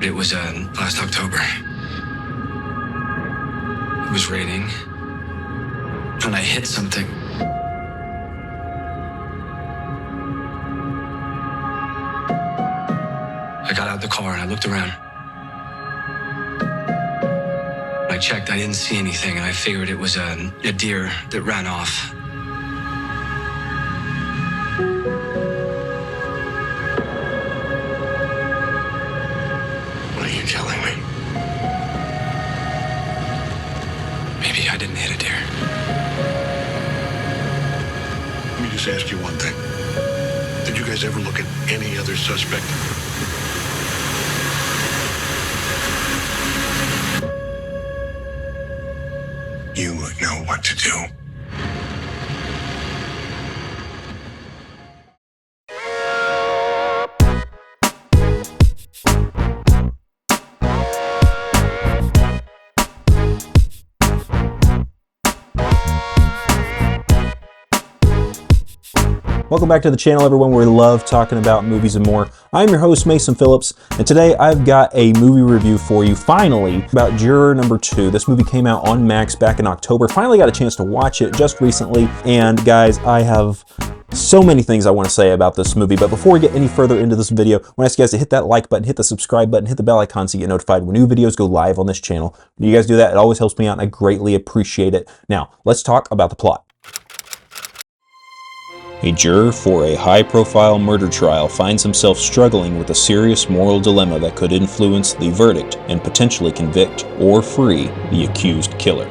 It was last October. It was raining, and I hit something. I got out of the car and I looked around. I checked, I didn't see anything, and I figured it was a deer that ran off. What are you telling me? Maybe I didn't hit a deer. Let me just ask you one thing. Did you guys ever look at any other suspect? You know what to do. Welcome back to the channel, everyone, where we love talking about movies and more. I'm your host, Mason Phillips, and today I've got a movie review for you, finally, about Juror number 2. This movie came out on Max back in October. Finally got a chance to watch it just recently, and guys, I have so many things I want to say about this movie, but before we get any further into this video, I want to ask you guys to hit that like button, hit the subscribe button, hit the bell icon so you get notified when new videos go live on this channel. When you guys do that, it always helps me out, and I greatly appreciate it. Now, let's talk about the plot. A juror for a high-profile murder trial finds himself struggling with a serious moral dilemma that could influence the verdict and potentially convict or free the accused killer.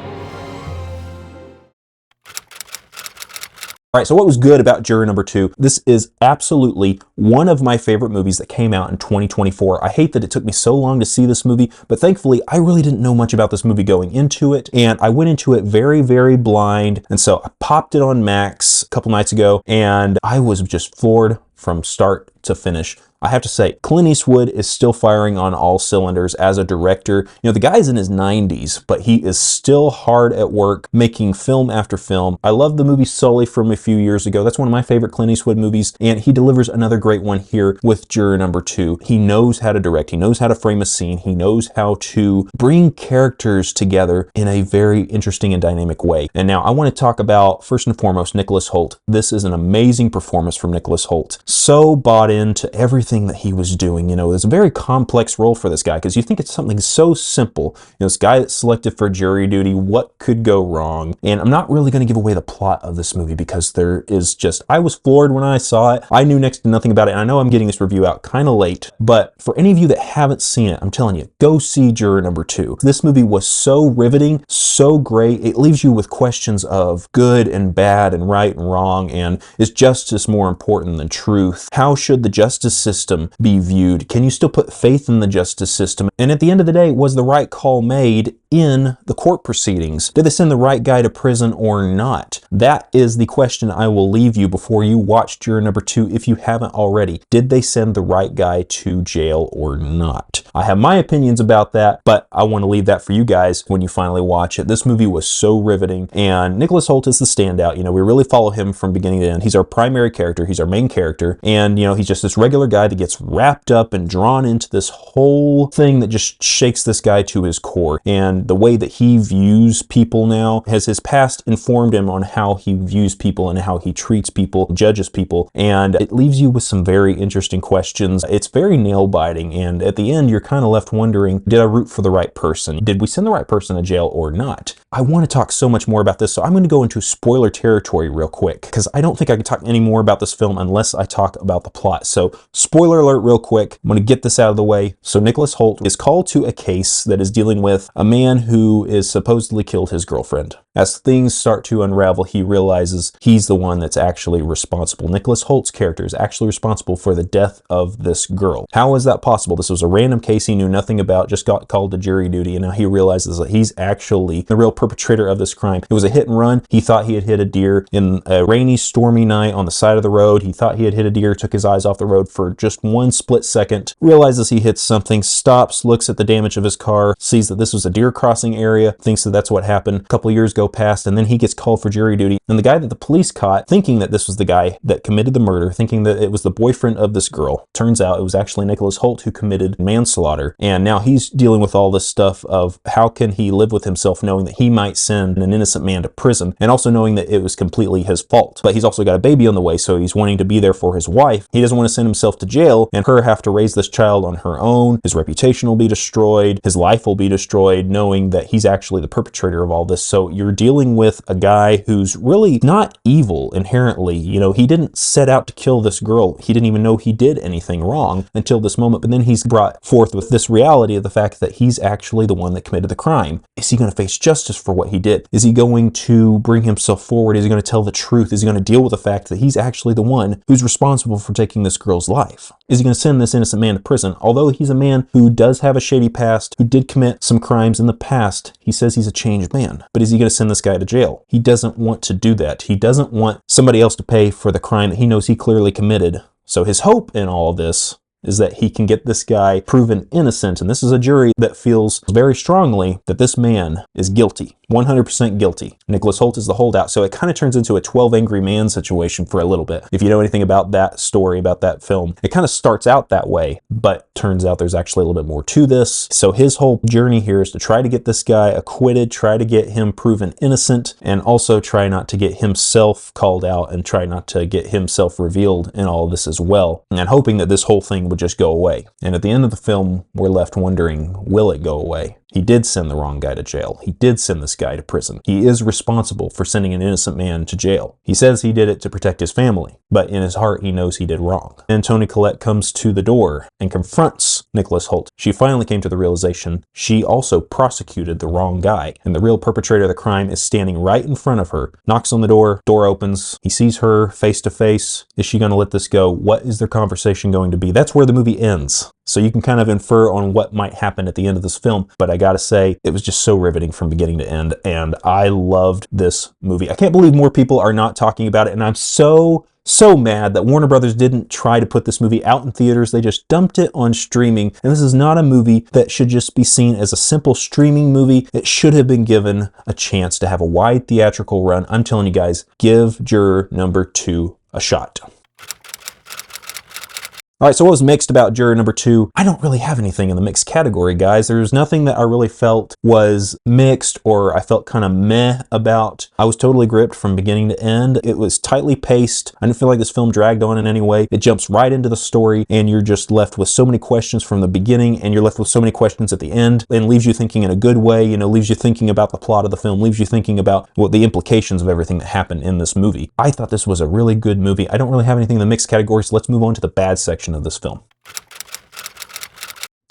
All right, so what was good about Juror number 2? This is absolutely one of my favorite movies that came out in 2024. I hate that it took me so long to see this movie, but thankfully, I really didn't know much about this movie going into it, and I went into it very, very blind, and so I popped it on Max a couple nights ago, and I was just floored from start to finish. I have to say, Clint Eastwood is still firing on all cylinders as a director. You know, the guy's in his 90s, but he is still hard at work making film after film. I love the movie Sully from a few years ago. That's one of my favorite Clint Eastwood movies, and he delivers another great one here with Juror number 2. He knows how to direct. He knows how to frame a scene. He knows how to bring characters together in a very interesting and dynamic way. And now I want to talk about, first and foremost, Nicholas Hoult. This is an amazing performance from Nicholas Hoult. So bought into everything that he was doing. You know, it's a very complex role for this guy because you think it's something so simple. You know, this guy that's selected for jury duty, what could go wrong? And I'm not really going to give away the plot of this movie because there is just, I was floored when I saw it. I knew next to nothing about it. And I know I'm getting this review out kind of late, but for any of you that haven't seen it, I'm telling you, go see Juror number 2. This movie was so riveting, so great. It leaves you with questions of good and bad and right and wrong, and is justice more important than truth? How should the justice system be viewed? Can you still put faith in the justice system? And at the end of the day, was the right call made in the court proceedings? Did they send the right guy to prison or not? That is the question I will leave you before you watch Juror number 2 if you haven't already. Did they send the right guy to jail or not? I have my opinions about that, but I want to leave that for you guys when you finally watch it. This movie was so riveting, and Nicholas Hoult is the standout. You know, we really follow him from beginning to end. He's our primary character. He's our main character, and you know, he's just this regular guy that gets wrapped up and drawn into this whole thing that just shakes this guy to his core. And the way that he views people now, has his past informed him on how he views people and how he treats people, judges people, and it leaves you with some very interesting questions. It's very nail-biting, and at the end, you're kind of left wondering, did I root for the right person? Did we send the right person to jail or not? I want to talk so much more about this, so I'm going to go into spoiler territory real quick, because I don't think I can talk any more about this film unless I talk about the plot. So, spoiler alert real quick. I'm going to get this out of the way. So Nicholas Hoult is called to a case that is dealing with a man who is supposedly killed his girlfriend. As things start to unravel, he realizes he's the one that's actually responsible. Nicholas Hoult's character is actually responsible for the death of this girl. How is that possible? This was a random case he knew nothing about, just got called to jury duty, and now he realizes that he's actually the real perpetrator of this crime. It was a hit and run. He thought he had hit a deer in a rainy, stormy night on the side of the road. He thought he had hit a deer, took his eyes off the road for just one split second, realizes he hits something, stops, looks at the damage of his car, sees that this was a deer crossing area, thinks that that's what happened. A couple years go past, and then he gets called for jury duty. And the guy that the police caught, thinking that this was the guy that committed the murder, thinking that it was the boyfriend of this girl, turns out it was actually Nicholas Hoult who committed manslaughter manslaughter. And now he's dealing with all this stuff of how can he live with himself knowing that he might send an innocent man to prison, and also knowing that it was completely his fault. But he's also got a baby on the way, so he's wanting to be there for his wife. He doesn't want to send himself to jail and her have to raise this child on her own. His reputation will be destroyed. His life will be destroyed, knowing that he's actually the perpetrator of all this. So you're dealing with a guy who's really not evil inherently. You know, he didn't set out to kill this girl. He didn't even know he did anything wrong until this moment. But then he's brought forth with this reality of the fact that he's actually the one that committed the crime. Is he going to face justice for what he did? Is he going to bring himself forward? Is he going to tell the truth? Is he going to deal with the fact that he's actually the one who's responsible for taking this girl's life? Is he going to send this innocent man to prison? Although he's a man who does have a shady past, who did commit some crimes in the past, he says he's a changed man. But is he going to send this guy to jail? He doesn't want to do that. He doesn't want somebody else to pay for the crime that he knows he clearly committed. So his hope in all this is that he can get this guy proven innocent. And this is a jury that feels very strongly that this man is guilty. 100% guilty. Nicholas Hoult is the holdout. So it kind of turns into a 12 Angry Man situation for a little bit. If you know anything about that story, about that film, it kind of starts out that way, but turns out there's actually a little bit more to this. So his whole journey here is to try to get this guy acquitted, try to get him proven innocent, and also try not to get himself called out and try not to get himself revealed in all of this as well. And hoping that this whole thing would just go away. And at the end of the film, we're left wondering, will it go away? He did send the wrong guy to jail. He did send this guy to prison. He is responsible for sending an innocent man to jail. He says he did it to protect his family, but in his heart he knows he did wrong. And Toni Collette comes to the door and confronts Nicholas Hoult. She finally came to the realization she also prosecuted the wrong guy, and the real perpetrator of the crime is standing right in front of her. Knocks on the door opens. He sees her face to face. Is she going to let this go? What is their conversation going to be? That's where the movie ends. So you can kind of infer on what might happen at the end of this film, but I gotta say, it was just so riveting from beginning to end, and I loved this movie. I can't believe more people are not talking about it, and I'm so mad that Warner Brothers didn't try to put this movie out in theaters. They just dumped it on streaming, and this is not a movie that should just be seen as a simple streaming movie. It should have been given a chance to have a wide theatrical run. I'm telling you guys, give Juror number 2 a shot. All right, so what was mixed about Juror number 2? I don't really have anything in the mixed category, guys. There's nothing that I really felt was mixed or I felt kind of meh about. I was totally gripped from beginning to end. It was tightly paced. I didn't feel like this film dragged on in any way. It jumps right into the story and you're just left with so many questions from the beginning and you're left with so many questions at the end and leaves you thinking in a good way, you know, leaves you thinking about the plot of the film, leaves you thinking about what the implications of everything that happened in this movie. I thought this was a really good movie. I don't really have anything in the mixed category, so let's move on to the bad section of this film.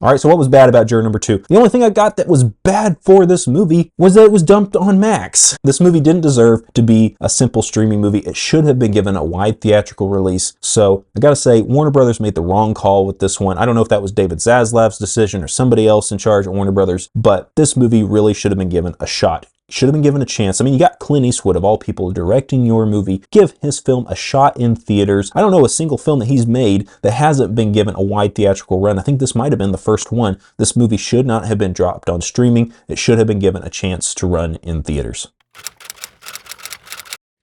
All right, so what was bad about Juror number 2? The only thing I got that was bad for this movie was that it was dumped on Max. This movie didn't deserve to be a simple streaming movie. It should have been given a wide theatrical release. So I gotta say, Warner Brothers made the wrong call with this one. I don't know if that was David Zaslav's decision or somebody else in charge at Warner Brothers, but this movie really should have been given a shot. Should have been given a chance. I mean, you got Clint Eastwood, of all people, directing your movie. Give his film a shot in theaters. I don't know a single film that he's made that hasn't been given a wide theatrical run. I think this might have been the first one. This movie should not have been dropped on streaming. It should have been given a chance to run in theaters.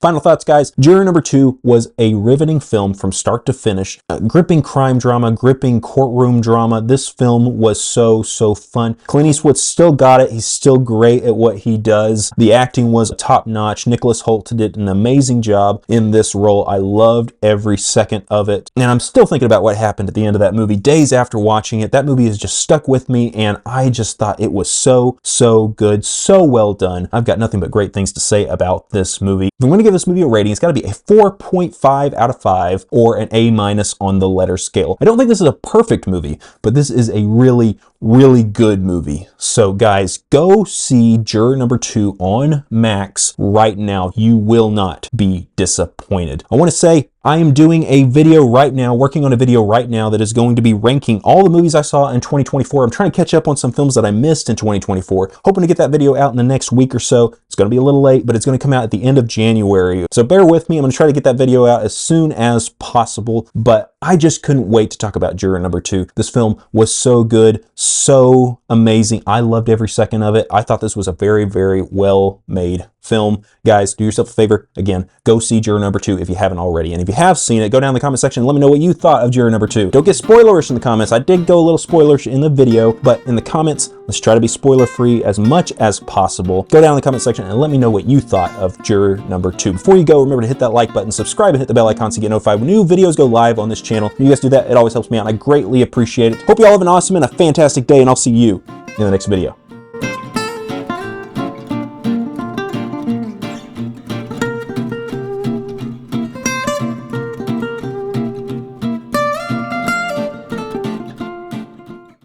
Final thoughts, guys. Juror number 2 was a riveting film from start to finish. Gripping crime drama, gripping courtroom drama. This film was so fun. Clint Eastwood still got it. He's still great at what he does. The acting was top notch. Nicholas Hoult did an amazing job in this role. I loved every second of it. And I'm still thinking about what happened at the end of that movie days after watching it. That movie has just stuck with me and I just thought it was so good, so well done. I've got nothing but great things to say about this movie. If I'm going to give this movie a rating, it's got to be a 4.5 out of 5 or an A- on the letter scale. I don't think this is a perfect movie, but this is a really good movie. So guys, go see Juror number 2 on Max right now. You will not be disappointed. I want to say I am doing a video right now, working on a video right now that is going to be ranking all the movies I saw in 2024. I'm trying to catch up on some films that I missed in 2024. Hoping to get that video out in the next week or so. It's going to be a little late, but it's going to come out at the end of January. So bear with me. I'm going to try to get that video out as soon as possible, but I just couldn't wait to talk about Juror number 2. This film was so good, so amazing. I loved every second of it. I thought this was a very well made film. Guys, do yourself a favor. Again, go see Juror number 2 if you haven't already. And if you have seen it, go down in the comment section and let me know what you thought of Juror number 2. Don't get spoilerish in the comments. I did go a little spoilerish in the video, but in the comments, let's try to be spoiler-free as much as possible. Go down in the comment section and let me know what you thought of Juror number 2. Before you go, remember to hit that like button, subscribe, and hit the bell icon so you get notified when new videos go live on this channel. When you guys do that, it always helps me out, and I greatly appreciate it. Hope you all have an awesome and a fantastic day, and I'll see you in the next video.